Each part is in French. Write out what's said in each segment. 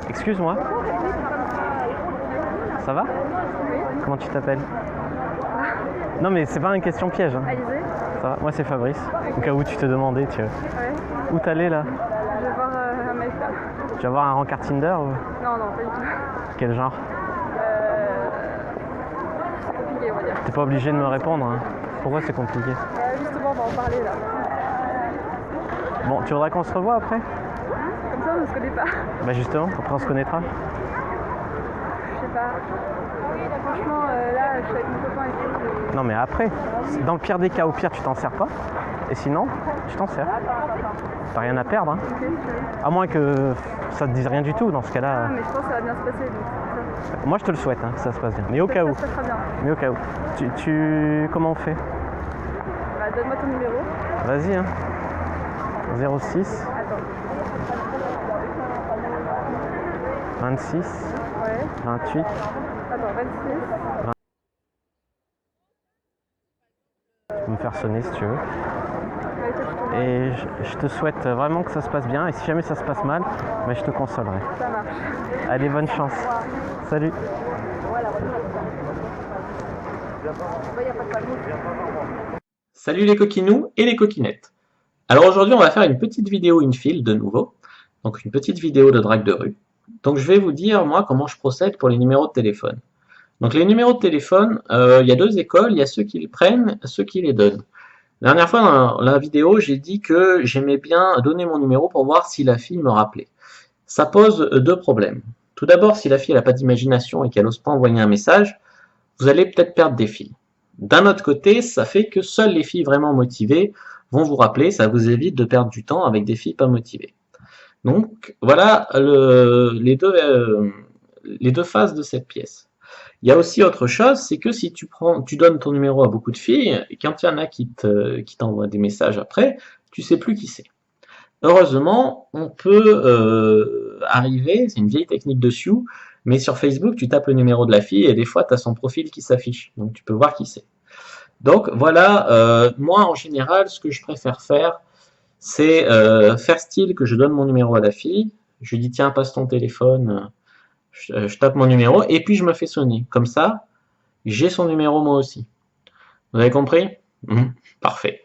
Excuse-moi. Ça va? Comment tu t'appelles? Non mais c'est pas une question piège. Hein. Alizé. Ça va? Moi c'est Fabrice. Au cas où tu te demandais, tu veux. Ouais. Où t'allais là? Je vais voir un mec là. Tu vas voir un rencard Tinder ou Non, non, pas du tout. quel genre? C'est compliqué, on va dire. T'es pas obligé de me répondre. Hein. Pourquoi c'est compliqué? Justement, on va en parler là. Bon, tu voudrais qu'on se revoie après? Comme ça, on ne se connaît pas. Bah justement, après on se connaîtra. Je sais pas. Franchement, là, je suis avec mon copain et tout. Non mais après, dans le pire des cas, au pire tu t'en sers pas. Et sinon, tu t'en sers. T'as rien à perdre. Hein. Ok, tu veux. À moins que ça te dise rien du tout dans ce Ah, cas-là. mais je pense que ça va bien se passer, donc c'est pour ça. Moi je te le souhaite, hein, que ça se passe bien. Mais au cas où. Ça se passera bien. Mais au cas où. Comment on fait? Bah, donne-moi ton numéro. Vas-y, hein. 06 Attends. 26 Ouais. 28. Attends, 26. Tu peux me faire sonner si tu veux. Ouais, toi, tu tournes. Et je te souhaite vraiment que ça se passe bien. Et si jamais ça se passe mal, bah, je te consolerai. Ça marche. Allez, bonne chance. Salut. Salut les coquinous et les coquinettes. Alors aujourd'hui, on va faire une petite vidéo infill de nouveau. Donc une petite vidéo de drague de rue. Donc je vais vous dire, moi, comment je procède pour les numéros de téléphone. Donc les numéros de téléphone, il y a deux écoles. Il y a ceux qui les prennent, ceux qui les donnent. La dernière fois dans la vidéo, j'ai dit que j'aimais bien donner mon numéro pour voir si la fille me rappelait. Ça pose deux problèmes. Tout d'abord, si la fille n'a pas d'imagination et qu'elle n'ose pas envoyer un message, vous allez peut-être perdre des filles. D'un autre côté, ça fait que seules les filles vraiment motivées vont vous rappeler, ça vous évite de perdre du temps avec des filles pas motivées. Donc voilà les deux phases de cette pièce. Il y a aussi autre chose, c'est que si tu donnes ton numéro à beaucoup de filles, et quand il y en a qui t'envoient des messages après, tu sais plus qui c'est. Heureusement, on peut arriver, c'est une vieille technique de Sioux, mais sur Facebook, tu tapes le numéro de la fille et des fois, tu as son profil qui s'affiche, donc tu peux voir qui c'est. Donc voilà, moi en général, ce que je préfère faire, c'est faire style que je donne mon numéro à la fille, je lui dis tiens, passe ton téléphone, je tape mon numéro, et puis je me fais sonner. Comme ça, j'ai son numéro moi aussi. Vous avez compris? Parfait.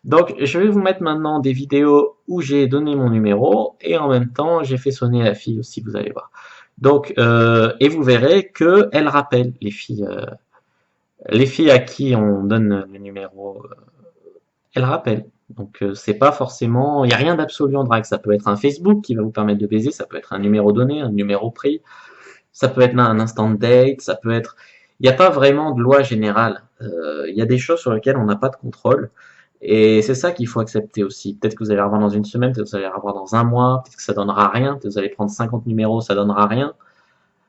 Donc, je vais vous mettre maintenant des vidéos où j'ai donné mon numéro et en même temps, j'ai fait sonner la fille aussi, vous allez voir. Donc, et vous verrez qu'elle rappelle les filles à qui on donne le numéro, elles rappellent. Donc, c'est pas forcément, il n'y a rien d'absolu en drague. Ça peut être un Facebook qui va vous permettre de baiser, ça peut être un numéro donné, un numéro pris, ça peut être un instant date, ça peut être, il n'y a pas vraiment de loi générale. Il y a des choses sur lesquelles on n'a pas de contrôle. Et c'est ça qu'il faut accepter aussi. Peut-être que vous allez avoir dans une semaine, peut-être que vous allez avoir dans un mois, peut-être que ça donnera rien, peut-être que vous allez prendre 50 numéros, ça donnera rien.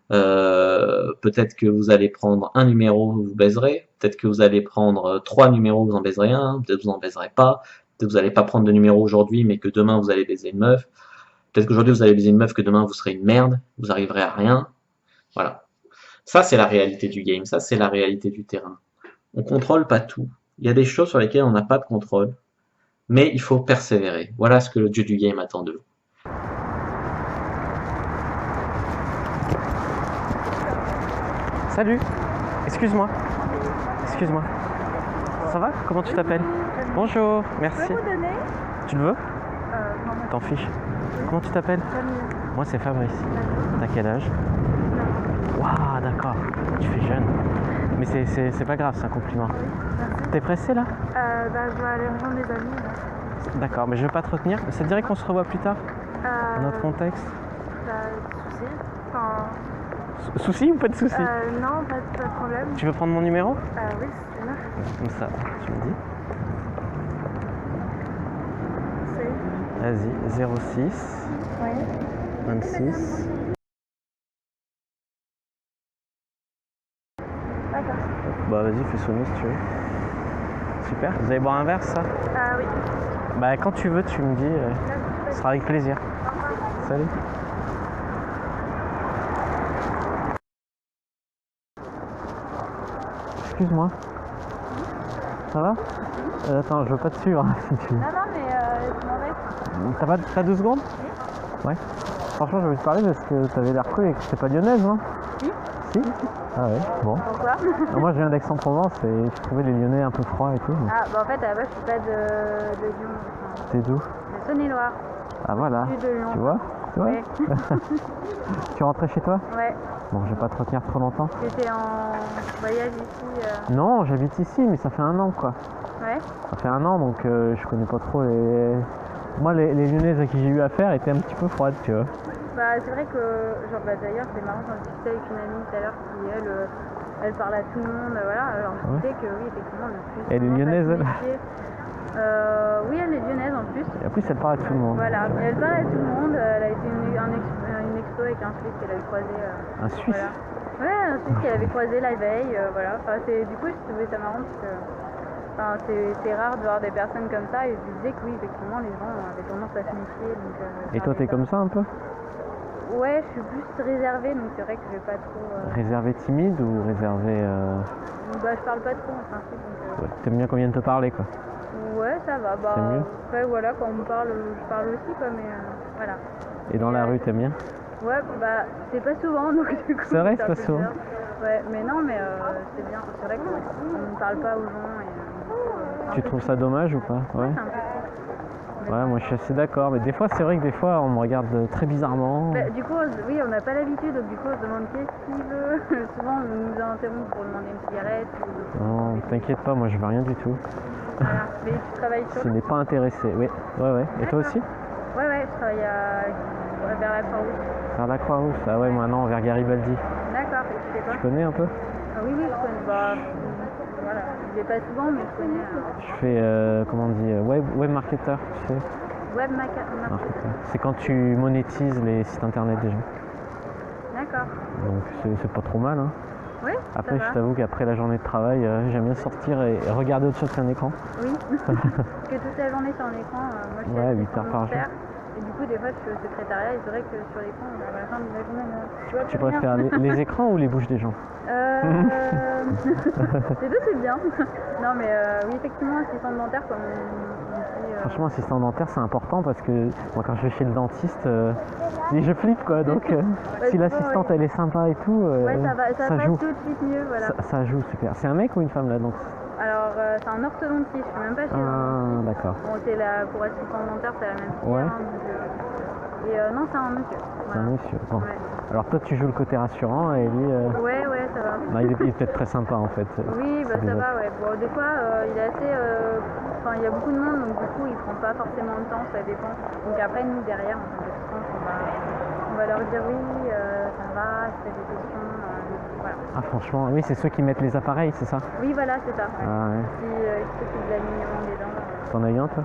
Peut-être que vous allez prendre un numéro, vous baiserez. Peut-être que vous allez prendre 3 numéros, vous en baiserez un. Peut-être que vous en baiserez pas. Peut-être que vous n'allez pas prendre de numéro aujourd'hui, mais que demain vous allez baiser une meuf. Peut-être qu'aujourd'hui vous allez baiser une meuf, que demain vous serez une merde, vous arriverez à rien. Voilà. Ça, c'est la réalité du game, ça, c'est la réalité du terrain. On contrôle pas tout. Il y a des choses sur lesquelles on n'a pas de contrôle, mais il faut persévérer. Voilà ce que le dieu du game attend de vous. Salut, excuse-moi. Excuse-moi. Ça va? Comment tu t'appelles? Bonjour, merci. Tu peux me donner? Tu le veux? Non, T'en fiches. Comment tu t'appelles? Moi, c'est Fabrice. T'as quel âge? Waouh, d'accord. Tu fais jeune. Mais c'est pas grave, c'est un compliment. T'es pressé là? Je vais aller rejoindre des amis. D'accord, mais je vais pas te retenir. Ça te dirait qu'on se revoit plus tard? Dans notre contexte? Souci. Enfin, Souci ou pas de souci? non, pas de problème. Tu veux prendre mon numéro? Oui, si tu veux. Comme ça, tu me dis. C'est. Vas-y, 06 Oui. 26. D'accord. Bah vas-y, fais sonner si tu veux. Super. Vous allez boire un verre, ça? Oui. Bah quand tu veux, tu me dis. Ce sera avec plaisir. Salut. Excuse-moi. Ça va? Attends, je veux pas te suivre si tu veux. Non, mais je m'en vais. T'as 2 secondes? Ouais. Franchement, je voulais te parler parce que t'avais l'air cool et que t'es pas lyonnaise, non? Si. Si? Ah ouais, bon. Pourquoi? Moi, je viens d'Aix-en-Provence et je trouvais les Lyonnais un peu froids et tout. Ah, bah en fait, à la base, je suis pas de Lyon. Enfin, T'es d'où? de Saône-et-Loire. Ah voilà, Sud de Lyon. tu vois? Tu vois? Ouais. Tu rentrais chez toi? Ouais. Bon, je vais pas te retenir trop longtemps. J'étais en voyage ici. Non, j'habite ici, mais ça fait un an quoi. Ouais. Ça fait un an, donc je connais pas trop les... Moi, les Lyonnaises à qui j'ai eu affaire étaient un petit peu froides, tu vois. Bah, c'est vrai que, genre, bah, d'ailleurs, c'est marrant, j'en discutais avec une amie tout à l'heure qui, elle parle à tout le monde, voilà. Alors, je disais que oui, effectivement, le plus. Elle est lyonnaise, elle? Oui, elle est lyonnaise en plus. Et en plus, elle parle à tout le monde. Voilà, et elle parle à tout le monde. Elle a été une expo avec un Suisse qu'elle avait croisé. Un Suisse? Voilà. Ouais, un Suisse qu'elle avait croisé la veille, voilà. Enfin, du coup, je trouvais ça marrant parce que. Enfin, c'est rare de voir des personnes comme ça et je lui disais que oui, effectivement, les gens avaient tendance à se méfier. Donc, et toi, t'es comme ça un peu? Ouais, je suis plus réservée, donc c'est vrai que je vais pas trop. Réservé timide ou réservé... Bah, je parle pas trop en principe. Donc, Ouais, t'aimes bien qu'on vienne te parler quoi? ouais, ça va. Bah, C'est mieux. après, voilà, quand on me parle, je parle aussi, quoi, mais voilà. Et dans la rue, t'aimes bien? Ouais, bah, c'est pas souvent, donc du coup. C'est vrai, c'est un pas peu souvent. bizarre. Ouais, mais non, mais c'est bien. C'est vrai qu'on ne parle pas aux gens. Et, Tu trouves ça dommage ou pas? Ouais. C'est un peu triste. Ouais, moi je suis assez d'accord, mais des fois c'est vrai que des fois on me regarde très bizarrement. Bah, du coup, oui, on n'a pas l'habitude, donc du coup, on se demande qu'est-ce qu'il veut. Souvent, on nous interrompt pour demander une cigarette. Non, t'inquiète pas, moi je veux rien du tout. Voilà. Mais tu travailles sur. Je n'ai pas intéressé, oui. Ouais. Et toi aussi? Ouais, je travaille vers la Croix-Rouge. Vers la Croix-Rouge, ah ouais, moi non, vers Garibaldi. D'accord, et tu fais quoi? Tu connais un peu? Ah, oui, je connais. Bah, voilà, je vais pas souvent, mais je connais. Je fais, comment on dit, web marketer, tu sais. Web marketer. C'est quand tu monétises les sites internet des gens. D'accord. Donc c'est pas trop mal, hein. Oui. Après, ça je va. t'avoue qu'après la journée de travail, j'aime bien sortir et regarder autre chose qu'un écran. Oui. Parce que toute la journée sur un écran, moi je suis Ouais, 8 heures par jour. Et du coup, des fois, je suis au secrétariat et c'est vrai que sur l'écran, à la fin de la journée, tu vois Tu plus rien. préfères les écrans ou les bouches des gens? Les deux, c'est bien. Non, mais oui, effectivement, assistante dentaire, comme on dit. Franchement, assistant dentaire, c'est important parce que moi, quand je vais chez le dentiste, je flippe quoi. Donc, si l'assistante elle est sympa et tout, ouais, ça va joue. tout de suite mieux, voilà. Ça joue super. C'est un mec ou une femme là donc? Alors, c'est un orthodontiste, je suis même pas chez un dentiste. D'accord. Bon, pour assistant dentaire, c'est la même fille. Ouais. Et non, c'est un monsieur. C'est un monsieur. Bon. Ouais. Alors toi, tu joues le côté rassurant et lui. Ouais, ça va. Non, il est peut-être très sympa en fait. Oui, bah ça va, ouais. Bon, des fois, il est assez. Enfin, il y a beaucoup de monde, donc du coup, il prend pas forcément le temps, ça dépend. Donc après, nous, derrière, en tant qu'assistante, on va leur dire oui, ça va, si t'as des questions, voilà. Ah, franchement, oui, c'est ceux qui mettent les appareils, c'est ça? Oui, voilà, c'est ça. Ouais. Ah ouais. Qui s'occupent de l'alignement des dents. T'en as eu un toi?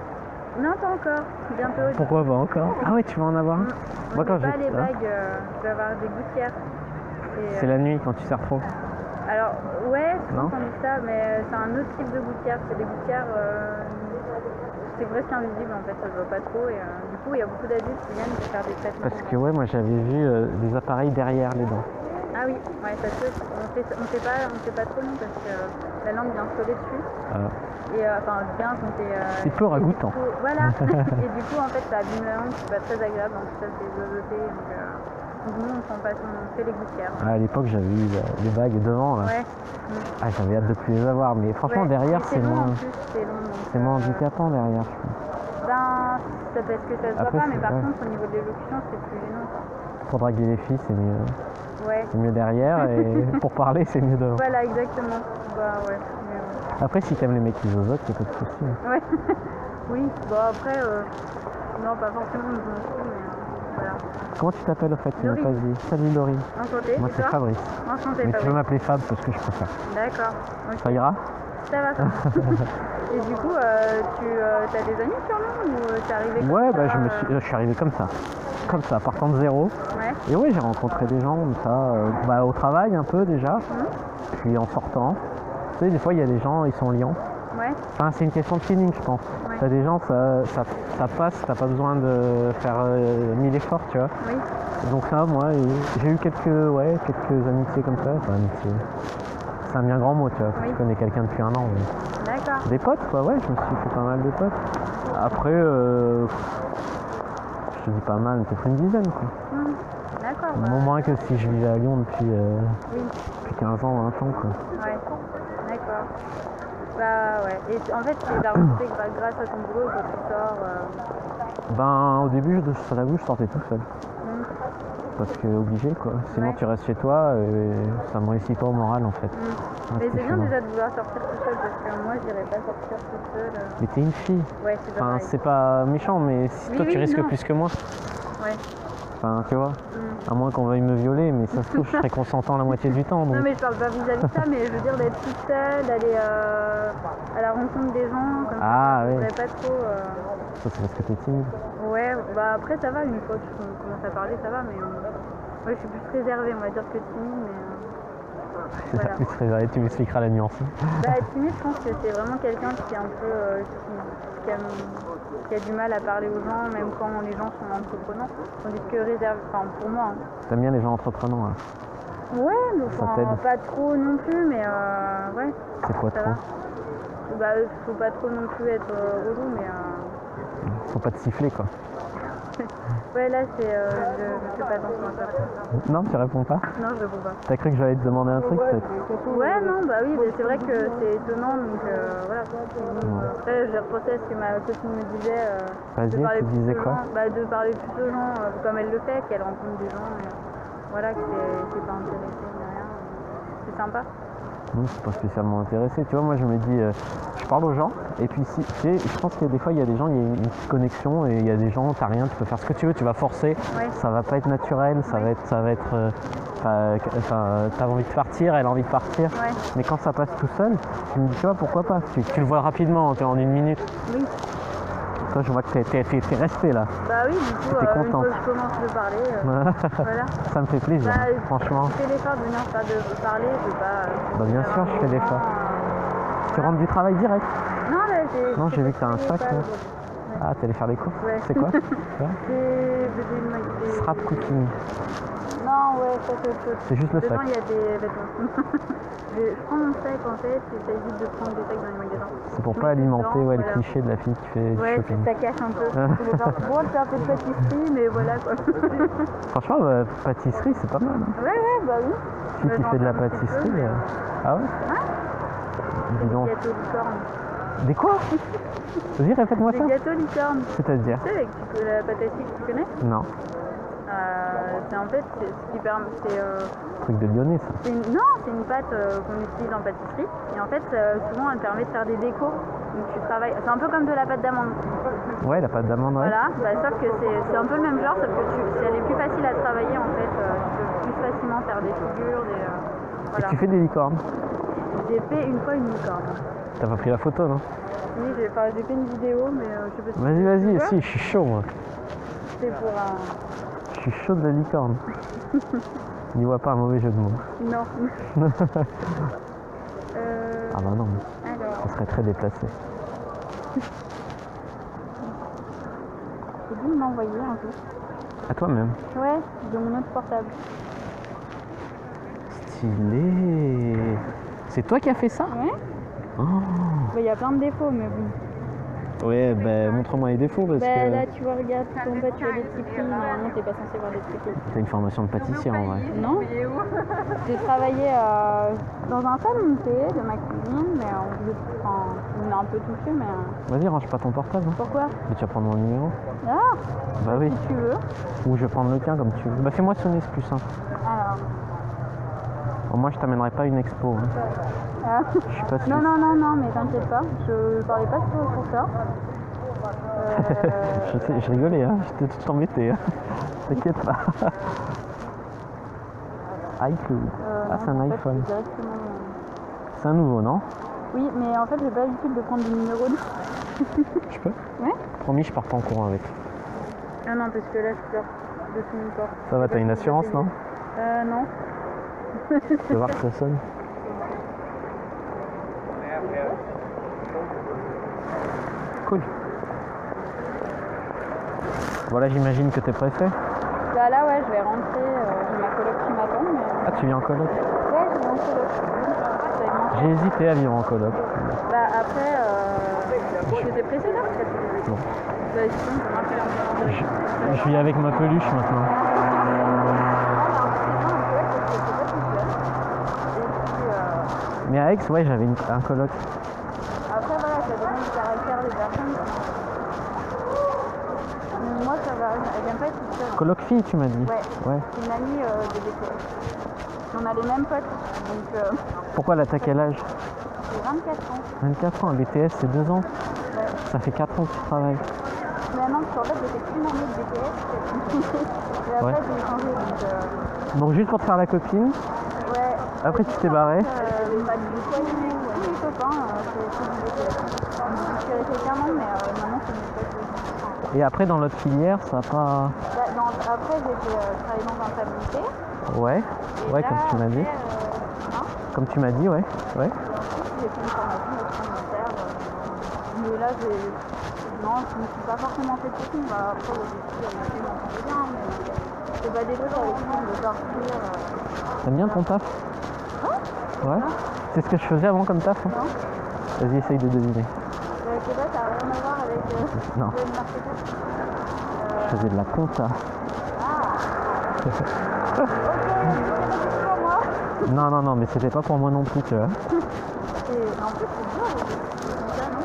Non, pas encore. Bientôt. Pourquoi pas encore? Ah ouais, tu vas en avoir un? Moi, quand pas les bagues, je vais avoir des gouttières. C'est la nuit quand tu sers trop? Alors, ouais, Non, on dit ça, mais c'est un autre type de gouttière. C'est des gouttières, c'est presque invisible en fait, ça se voit pas trop. Et du coup, il y a beaucoup d'adultes qui viennent pour faire des traitements. parce que ouais, moi j'avais vu des appareils derrière les dents. Ah oui, ouais, ça se on fait pas trop long parce que la langue vient se coller dessus. Et enfin, bien quand c'est peu ragoûtant. Voilà. Et du coup, en fait, ça abîme la langue, c'est pas très agréable. Donc ça fait zozoter. Donc nous, on fait les gouttières. À l'époque, j'avais eu des bagues devant là. Ouais. Ah, j'avais hâte de plus les avoir, mais franchement Ouais, derrière mais c'est long, moins, en plus, c'est long, donc, c'est moins handicapant derrière. Je trouve. Ben, ça peut être que ça se voit Après, pas, mais par ouais. contre, au niveau de l'élocution, c'est plus gênant. Pour draguer les filles, c'est mieux. Ouais. C'est mieux derrière et pour parler, c'est mieux devant. Voilà, exactement. Bah ouais. Mais, Après, si t'aimes les mecs qui zozotent, c'est pas de soucis. ouais. Oui, bon après, non, pas forcément de bon coup, mais voilà. Comment tu t'appelles en fait? Tu m'as Laurie. pas dit. Salut Laurie. Enchantée. Moi et c'est toi? Fabrice. Enchantée, Mais tu Fabrice. peux m'appeler Fab parce que je préfère. D'accord. Ok. Ça ira? Ça va, ça va. Et du coup, tu as des amis sûrement ou t'es arrivé comme Ouais, ça, bah je suis arrivé comme ça, partant de zéro. Ouais. Et ouais, j'ai rencontré des gens comme ça, au travail un peu déjà, puis en sortant. Tu sais, des fois il y a des gens, ils sont liants. Ouais. Enfin, c'est une question de feeling, je pense. Ouais. T'as des gens, ça passe, t'as pas besoin de faire 1000 efforts, tu vois. Oui. Donc ça, moi, j'ai eu quelques amitiés comme ça. Enfin, amitiés. C'est un bien grand mot, tu vois. Oui. Tu connais quelqu'un depuis un an. Mais... D'accord. Des potes, quoi, ouais, je me suis fait pas mal de potes. Après, je te dis pas mal, peut-être une dizaine quoi. D'accord. Bon, moins que si je vivais à Lyon depuis, Oui. depuis 15 ans, 20 ans quoi. Ouais. D'accord. Bah ouais. Et en fait, c'est rencontré grâce à ton boulot quand tu sors. Ben au début, je t'avoue, je sortais tout seul. Parce que obligé quoi. Sinon Ouais. tu restes chez toi et ça me réussit pas au moral en fait. Mais c'est bien déjà de vouloir sortir tout seul parce que moi j'irais pas sortir toute seule. Mais t'es une fille. Ouais, c'est Enfin, pareil. c'est pas méchant, mais si Oui, toi tu oui, risques non. plus que moi. Ouais. Enfin, tu vois. À moins qu'on veuille me violer, mais ça se trouve, je serais consentant la moitié du temps. Donc... Non mais je parle pas vis-à-vis de ça, mais je veux dire d'être toute seule, d'aller à la rencontre des gens, comme Ah ça, je oui. voudrais pas trop. Ça, c'est parce que t'es timide. Ouais, bah après ça va, une fois que je commence à parler, ça va, mais ouais, je suis plus réservée, on va dire, que timide, mais voilà. Plus réservé, tu m'expliqueras la nuance. Bah timide, je pense que c'est vraiment quelqu'un qui est un peu qui a du mal à parler aux gens, même quand les gens sont entreprenants, tandis que réservé, enfin pour moi. Hein. T'aimes bien les gens entreprenants hein. Ouais, donc Ça t'aide. pas trop non plus, mais ouais. C'est quoi Ça trop? va. Bah faut pas trop non plus être relou, mais Faut pas te siffler quoi. ouais là c'est je fais pas attention à ça. Non, tu réponds pas? Non, je réponds pas. T'as cru que j'allais te demander un truc peut-être? Ouais, non, bah oui, mais c'est vrai que c'est étonnant, donc voilà. Après, j'ai reposé à ce que ma copine me disait. Vas-y, de parler tu plus disais aux quoi? gens, bah, de parler plus aux gens, comme elle le fait, qu'elle rencontre des gens, voilà, que c'est pas intéressé ni rien. C'est sympa. Non, c'est pas spécialement intéressé. Tu vois, moi je me dis, je parle aux gens, et puis si, tu sais, je pense qu'il y a des fois, il y a des gens, il y a une petite connexion, et il y a des gens, t'as rien, tu peux faire ce que tu veux, tu vas forcer, Ouais. ça va pas être naturel, ça va être, t'as envie de partir, elle a envie de partir, Ouais. mais quand ça passe tout seul, je me dis, tu vois, pourquoi pas, tu le vois rapidement, en une minute. Oui. Toi, je vois que t'es resté là. Bah oui, du coup, T'es une contente. fois que je commence de parler, voilà. Ça me fait plaisir, Bah, franchement. Je fais l'effort de venir de parler, je veux pas. Bah, bien sûr, je fais l'effort. Tu rentres du travail direct? Non, là, Non, j'ai vu que t'as un sac, là. Ouais. Ah, t'es allé faire les courses? Ouais. C'est quoi? Des Strap cooking. Non, ouais, ça c'est autre chose. C'est juste le Dedans, sac. il y a des vêtements. Je prends mon sac en fait, et ça évite de prendre des sacs dans les magasins. C'est pour Je pas mets alimenter dedans, le voilà. cliché de la fille qui fait du Ouais, shopping. ça cache un peu. Je vais faire bon, c'est un peu de pâtisserie, mais voilà quoi. Franchement, pâtisserie, c'est pas mal. Hein. Ouais, bah oui. Fille qui J'en fait de la fais un petit peu, pâtisserie. mais, Ah ouais? Dis Des donc. gâteaux licorne. Des quoi? Vas-y, répète-moi Des ça. gâteaux licorne. C'est-à-dire? Tu sais, avec la pâte à sucre, tu connais? Non. C'est en fait, c'est ce qui permet. Truc de lyonnais, ça. Non, c'est une pâte qu'on utilise en pâtisserie. Et en fait, souvent, elle permet de faire des décos. Donc tu travailles. C'est un peu comme de la pâte d'amande. Ouais, la pâte d'amande, ouais. Voilà, bah, sauf que c'est un peu le même genre, sauf que elle est plus facile à travailler en fait. Tu peux plus facilement faire des figures, Et voilà. tu fais des licornes. J'ai fait une fois une licorne. T'as pas pris la photo, non? Oui, j'ai fait une vidéo, mais je sais pas si. Vas-y, tu si, je suis chaud, moi. C'est pour un. Je suis chaud de la licorne. N'y vois pas un mauvais jeu de mots. Non. Ah bah non, Alors, ça serait très déplacé. j'ai dû m'envoyer un peu. À toi-même. Ouais, de mon autre portable. Stylé. C'est toi qui as fait ça? Ouais. Oh. Bah, y a plein de défauts, mais bon. Ouais, bah montre-moi les défauts parce Bah que là, tu vois, regarde, tout en bas, tu as des petits prix. Normalement, t'es pas censé voir des petits prix. t'as une formation de pâtissier en vrai. Non. J'ai travaillé dans un salon de thé de ma cuisine, mais on a un peu touché, mais. Vas-y, range pas ton portable. Hein. Pourquoi? Mais tu vas prendre mon numéro. Ah, Bah oui. si tu veux. Ou je vais prendre le tien comme tu veux. Bah fais-moi sonner, c'est plus simple. Alors. Bon, moi je t'amènerai pas à une expo. Hein. Ah. Je suis pas sûr. Non, mais t'inquiète pas, je parlais pas pour ça. Je sais, je rigolais, hein. J'étais tout embêté. Hein. T'inquiète pas. iCloud. Ah, c'est un en fait, iPhone. c'est directement, C'est un nouveau, non? Oui, mais en fait, j'ai pas l'habitude de prendre des numéros. Je peux? Ouais. Promis, je pars pas en courant avec. Ah non, parce que là, je pleure de tout mon corps. Ça va, t'as une assurance, non? Non. Tu veux voir que ça sonne? Cool. Voilà, j'imagine que t'es pressé. Bah là, ouais, je vais rentrer. J'ai ma coloc qui m'attend, mais. Ah, tu viens en coloc? Ouais, je vais en coloc. Ça y est. J'ai hésité à vivre en coloc. Bah après, j'étais pressée là. Bon. Bah, sinon, comment tu l'as Je vis avec ma peluche maintenant. Mais à Aix, ouais, j'avais un coloc. Après, voilà, ça dépend du caractère des personnes. Mais moi, ça va, elle vient pas être toute seule. Coloc fille, tu m'as dit? Ouais. C'est une amie de BTS. On a les mêmes potes, donc Pourquoi elle a quel âge? j'ai 24 ans. 24 ans, un BTS c'est 2 ans. Ouais. Ça fait 4 ans que tu travailles. Mais non, parce qu'en fait, j'ai fait qu'une année de BTS. Et après, Ouais. j'ai changé, Donc juste pour te faire la copine, ouais. après tu t'es barré. Pas du tout, tous mes copains, c'est du BTS. Je suis restée qu'un an, mais maintenant, c'est mes potes. Et après dans l'autre filière, ça a pas... Après, j'ai fait travailler dans un tablier. Ouais, Et ouais, là, comme tu m'as dit. hein, Comme tu m'as dit, ouais. Ouais. j'ai fait une formation documentaire. Mais là, non, je ne suis pas forcément fait de copine. Bah, après, les filles, elles m'entendent bien, mais c'est pas des trucs avec qui on veut sortir. T'aimes bien ton taf? Ouais. C'est ce que je faisais avant comme taf. Hein. Non. Vas-y, essaye de deviner. Je sais pas, ça n'a rien à voir avec Non. le marketing. Je faisais de la compta. Ok, c'est pas pour moi. Non, mais c'était pas pour moi non plus, tu vois. En plus, c'est dur.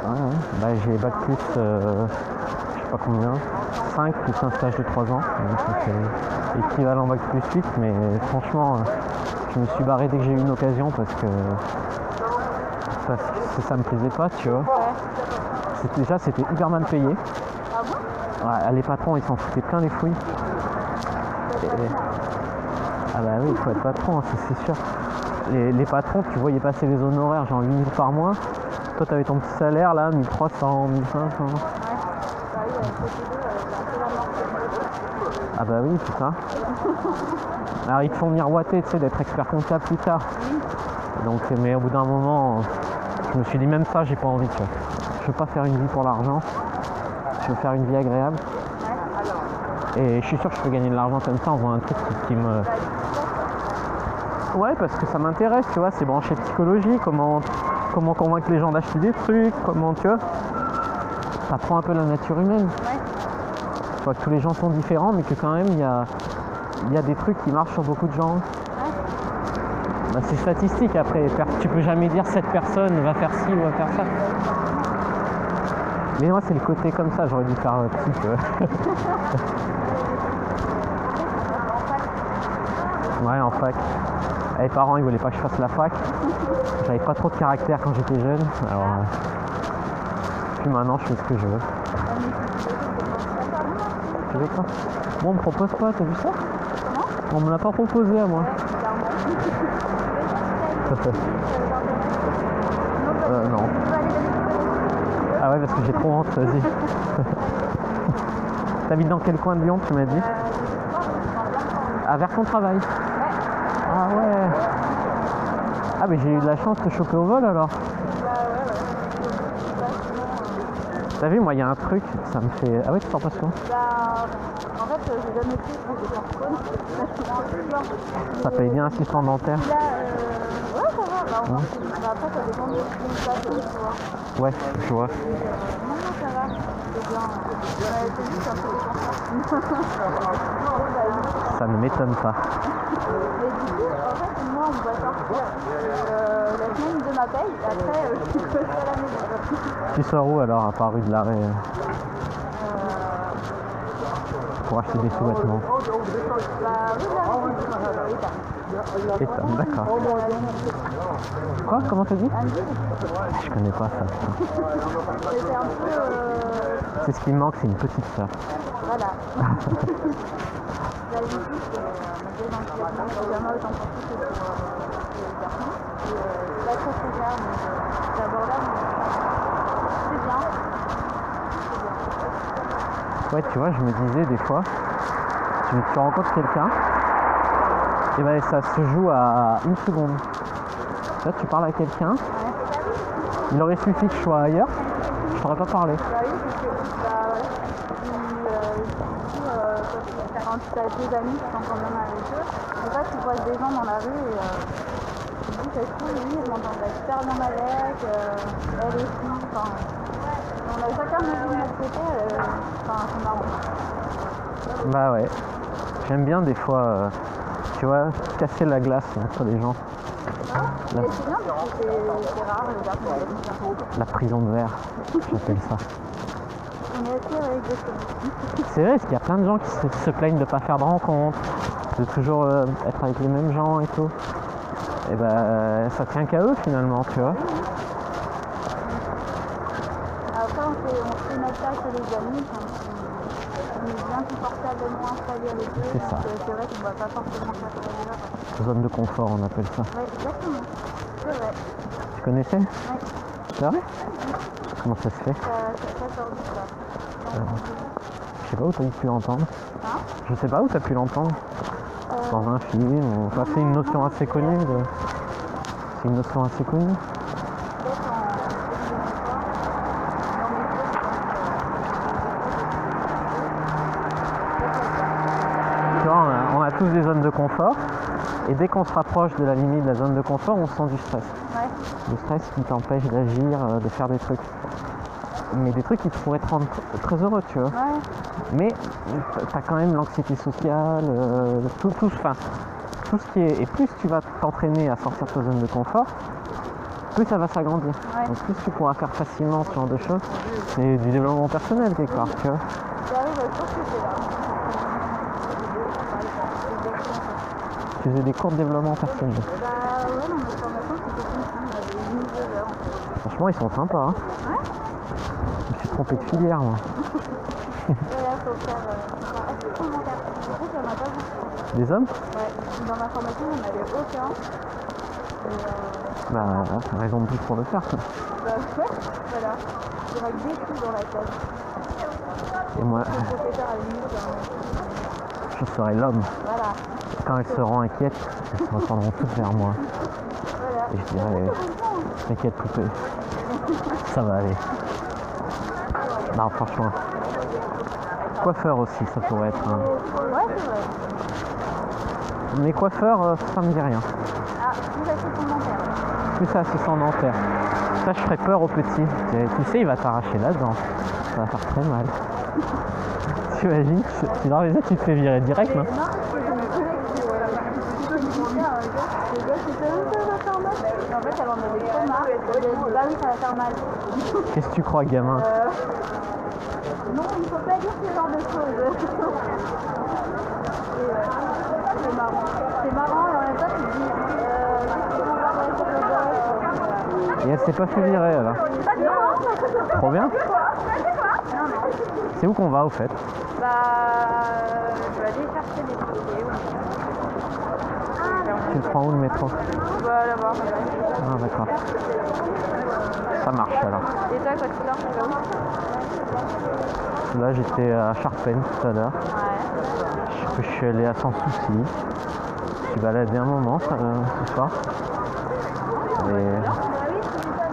Ouais. Bah, j'ai bac plus, je sais pas combien, 5 plus un stage de 3 ans. Donc ça fait équivalent bac plus 8, mais franchement, je me suis barré dès que j'ai eu une occasion parce que ça me plaisait pas, tu vois. Ouais. C'était hyper mal payé. Ah bon? Ouais, les patrons, ils s'en foutaient plein les fouilles. Ah bah oui, il faut être patron, c'est sûr. Les patrons, tu voyais passer les honoraires, genre 8 000 par mois. Toi, t'avais ton petit salaire là, 1300, 1500. Ouais. Bah oui, avec le CD, c'est un peu la mort. Ah bah oui, c'est ça. Alors ils te font miroiter, tu sais, d'être expert comptable plus tard. Donc, mais au bout d'un moment, je me suis dit même ça, j'ai pas envie, tu vois. Je veux pas faire une vie pour l'argent. Je veux faire une vie agréable. Et je suis sûr que je peux gagner de l'argent comme ça en faisant un truc qui me... Ouais, parce que ça m'intéresse, tu vois, c'est branché psychologie, comment convaincre les gens d'acheter des trucs, comment, tu vois. T'apprends un peu la nature humaine. Tu vois que tous les gens sont différents, mais que quand même, il y a des trucs qui marchent sur beaucoup de gens. Bah, c'est statistique après, tu peux jamais dire cette personne va faire ci ou va faire ça. Mais moi c'est le côté comme ça, j'aurais dû faire petit, tu vois. Ouais, en fac. Et les parents ils voulaient pas que je fasse la fac. J'avais pas trop de caractère quand j'étais jeune. Alors puis maintenant je fais ce que je veux. Tu veux pas? Bon, on me propose pas, t'as vu ça? On me l'a pas proposé à moi. Non. Ah ouais, parce que j'ai trop honte, vas-y. T'habites dans quel coin de Lyon, tu m'as dit? Ah, vers ton travail? Ah ouais. Ah, mais j'ai eu de la chance de te choper au vol alors. T'as vu, moi, il y a un truc, ça me fait... Ah ouais, tu t'en passes quoi? En fait, j'ai jamais pris, j'ai peur. Ça paye bien assistant dentaire? Ouais, ça va. Après, ça dépend de ce qui se passe, tu vois. Ouais, je vois. Non, ça va. C'est bien. C'est juste un peu Ça ne m'étonne pas. Mais du coup, en fait, moi, on va sortir la semaine de ma paye, et après, je suis coincée à la maison. Tu sors où alors, à part rue de l'Arrêt pour acheter des sous-vêtements? État, d'accord. Quoi? Comment t'as dit? Je connais pas ça. C'était un peu... C'est ce qui me manque, c'est une petite sœur. Voilà. La vie, c'est ma vieille c'est jamais autant pour tout que pour les garçons. C'est pas très très cher, donc c'est abordable, mais c'est bien. Ouais, tu vois, je me disais des fois, tu rencontres quelqu'un, et ben ça se joue à une seconde. Là, tu parles à quelqu'un, il aurait suffi que je sois ailleurs, je t'aurais pas parlé. Bah oui, parce que quand tu as des amis qui s'entendent bien avec eux, des fois tu croises des gens dans la rue et tu te dis, ça se trouve, lui, je m'entendrais super bien avec, elle aussi, enfin... On a chacun de notre côté, enfin, c'est marrant. Bah ouais. J'aime bien des fois, tu vois, casser la glace entre les gens. La, Et c'est bien parce que c'est rare le gars. la prison de verre, j'appelle ça. On est assez avec des choses. C'est vrai, parce qu'il y a plein de gens qui se plaignent de ne pas faire de rencontres, de toujours être avec les mêmes gens et tout. Et bah ça tient qu'à eux finalement, tu vois. Après, on fait notre tâche sur les amis, on est bien confortablement installé avec eux. C'est ça. C'est vrai qu'on ne va pas forcément faire ça déjà. Zone de confort, on appelle ça. Ouais, exactement. C'est vrai. Tu connaissais? Ouais. C'est vrai? Comment ça se fait? Ça sort du ça. Je sais pas où t'as pu l'entendre. Hein? Je sais pas où t'as pu l'entendre. Dans un film, ou... enfin, c'est une notion assez connue. C'est une notion assez connue. Tu vois, on a tous des zones de confort. Et dès qu'on se rapproche de la limite de la zone de confort, on sent du stress. Ouais. Le stress qui t'empêche d'agir, de faire des trucs. Mais des trucs qui pourraient te rendre très heureux, tu vois. Ouais. Mais t'as quand même l'anxiété sociale, tout ce qui est... Et plus tu vas t'entraîner à sortir de ta zone de confort, plus ça va s'agrandir. Ouais. Donc plus tu pourras faire facilement ce genre de choses. C'est du développement personnel quelque part, tu vois. J'arrive, je pense que c'est là. Tu faisais des cours de développement personnel. Bah ouais, dans notre formation, c'était comme ça, on avait une ou 2 heures. Franchement, ils sont sympas. Hein. Ouais. Je me suis trompé de filière, moi. Et là, faut faire assez commentaire. En fait, il n'y en a pas beaucoup. Des hommes? Ouais. Dans ma formation, il n'y en avait aucun. Et Bah, t'as raison de plus pour le faire. bah ouais, voilà. J'aurais déçu dans la classe. Et moi, Le professeur a limite. je serai l'homme. Voilà. Quand elles seront inquiètes, elles se retourneront toutes vers moi. Voilà. Et je dirais, t'inquiète poupée, ça va aller. Non, franchement. Coiffeur aussi, ça pourrait être un... Ouais, c'est vrai. Mais coiffeur, ça me dit rien. Ah, plus assez commentaire. Plus assistant dentaire. Ça, je ferais peur au petit. Tu sais, il va t'arracher la dent. Ça va faire très mal. T'imagines? Sinon, déjà, tu te fais virer direct, non? Non, parce que je me le gars, tu sais où ça va faire mal? Et en fait, elle en avait trop marre. Elle a dit, bah oui, ça va faire mal. Qu'est-ce que tu crois, gamin? Non, il ne faut pas dire ce genre de choses. C'est marrant. C'est marrant et en même temps, tu te dis, qu'est-ce qu'on va faire sur le gosse? Et elle s'est pas fait virer, alors. Trop bien. C'est où qu'on va, au fait? Bah, je vais aller chercher des tickets. Tu le prends où, le métro? On va aller voir. Ah, d'accord. Ça marche, alors. Et toi, quand tu sors, tu vas où? Là, j'étais à Charpennes tout à l'heure. Ouais. Je suis allé à Sans Souci. Je suis baladé un moment ce soir. Et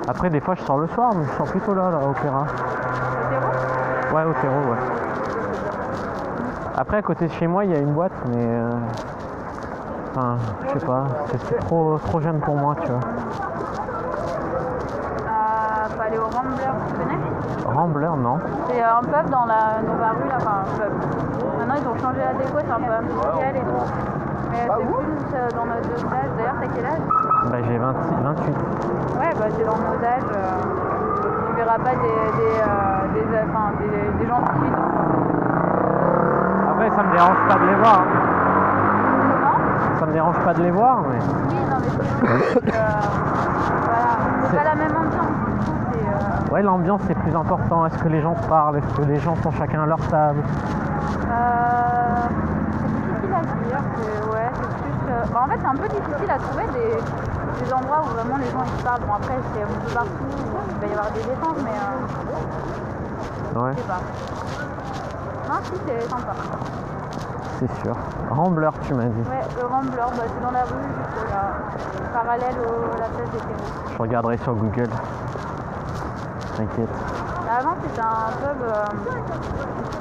après, des fois, je sors le soir, mais je sors plutôt là, à l'Opéra. Ouais, au terreau, ouais. Après, à côté de chez moi, il y a une boîte, mais... Enfin, je sais pas, c'est trop jeune pour moi, tu vois. Faut aller au Rambler, tu connais? Rambler, non. C'est un pub dans la Nova rue, là, enfin un pub. Maintenant, ils ont changé la déco, c'est un peu industriel et tout. Mais c'est plus dans notre âge. D'ailleurs, t'as quel âge? Bah, j'ai 28. Ouais, bah c'est dans nos âges. Tu verras pas des gens qui... Après, ça me dérange pas de les voir. Hein. Non? Ça me dérange pas de les voir, mais... Oui, non, mais c'est... voilà, c'est pas la même ambiance. Ouais, l'ambiance, c'est plus important. Est-ce que les gens se parlent? Est-ce que les gens sont chacun à leur table? C'est difficile à dire. C'est plus... en fait, c'est un peu difficile à trouver des endroits où vraiment les gens ils se parlent. Bon, après, c'est un peu partout où il va y avoir des échanges, mais... Ouais. Je sais pas. Non, si, c'est sympa. C'est sûr. Rambler, tu m'as dit. Ouais, le Rambler, bah, c'est dans la rue, juste là, parallèle à la place des terreaux. Je regarderai sur Google. T'inquiète. Ah, Avant c'était un pub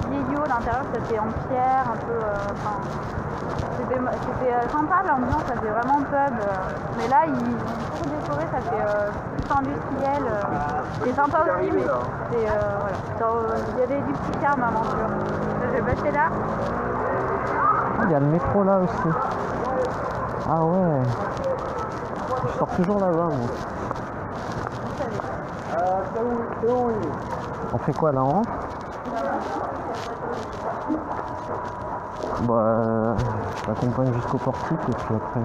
vieillot, l'intérieur c'était en pierre, un peu. C'était sympa l'ambiance, ça fait vraiment pub. Mais là ils ont tout décoré, ça fait plus industriel. C'est sympa aussi, mais c'est voilà. Il y avait du petit charme avant. Je vais passer là. Il y a le métro là aussi. Ah ouais. Je sors toujours là-bas moi. On fait quoi là, on rentre? Bah, je t'accompagne jusqu'au portique et puis après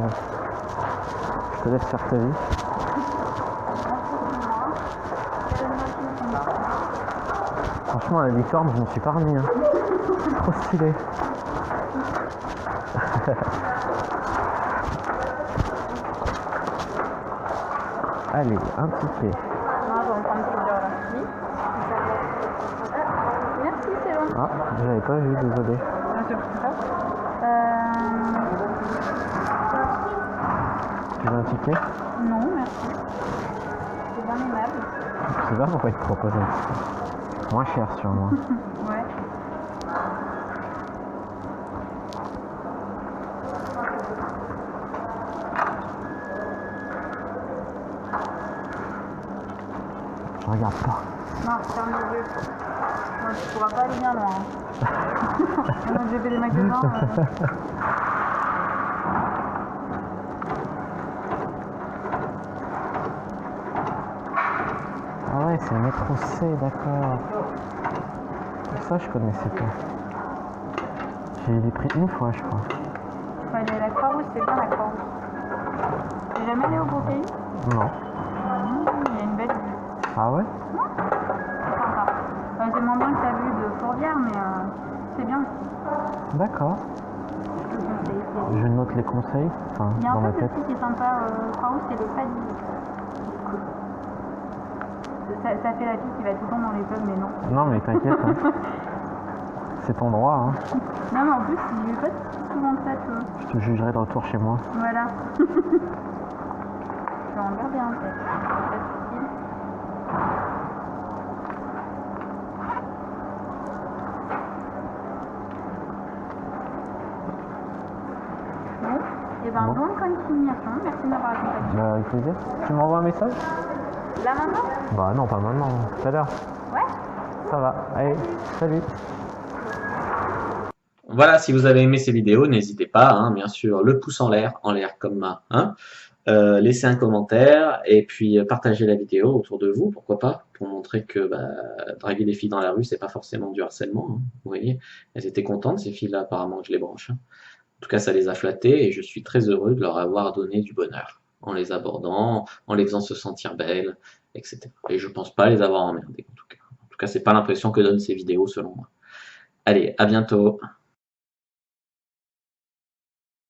je te laisse faire ta vie. Franchement, la licorne, je m'en suis pas remis. Hein. Trop stylé. Allez, un ticket. Merci, c'est long. Ah, j'avais pas vu, désolé. Tu veux un ticket? Non, merci. C'est bien aimable. Je sais pas pourquoi ils te proposent un ticket. Moins cher sûrement. Ouais. Je regarde pas. Non, ferme les yeux. Non, tu pourras pas aller bien loin. Maintenant que j'ai fait des magasins. Ah ouais, c'est le métro C, d'accord. Ça, je connaissais pas. J'ai pris une fois, je crois. Faut aller à la Croix-Rouge, c'est bien la Croix-Rouge. T'es jamais allé au Beau Pays? Non. Il y a une belle vue. Ah ouais? C'est sympa. C'est moins bien que ta vue de Fourvière, mais c'est bien aussi. D'accord. Je te conseille. Je note les conseils. Enfin, Il y a dans un ma peu tête. aussi qui est sympa, Croix-Rouge, c'est le Paddy. Ça fait la fille qui va tout le temps dans les pubs, mais non. Non, mais t'inquiète. Hein. C'est ton droit. Hein. Non, mais en plus, il est pas souvent que ça, tu vois. Je te jugerai de retour chez moi. Voilà. Je vais en garder un peut-être. Pas de soucis. Bon, et ben Bon. bonne continuation. Merci de m'avoir accompagné. Bah, avec plaisir. Tu m'envoies un message? Là maintenant? Bah non, pas maintenant. Tout à l'heure. Ouais. Ça va. Allez, salut. Voilà, si vous avez aimé ces vidéos, n'hésitez pas, hein, bien sûr, le pouce en l'air comme ma, hein, laissez un commentaire et puis partagez la vidéo autour de vous, pourquoi pas, pour montrer que draguer des filles dans la rue, c'est pas forcément du harcèlement. Hein, vous voyez, elles étaient contentes ces filles-là, apparemment que je les branche. Hein. En tout cas, ça les a flattées et je suis très heureux de leur avoir donné du bonheur en les abordant, en les faisant se sentir belles, etc. Et je pense pas les avoir emmerdées en tout cas. En tout cas, c'est pas l'impression que donnent ces vidéos selon moi. Allez, à bientôt.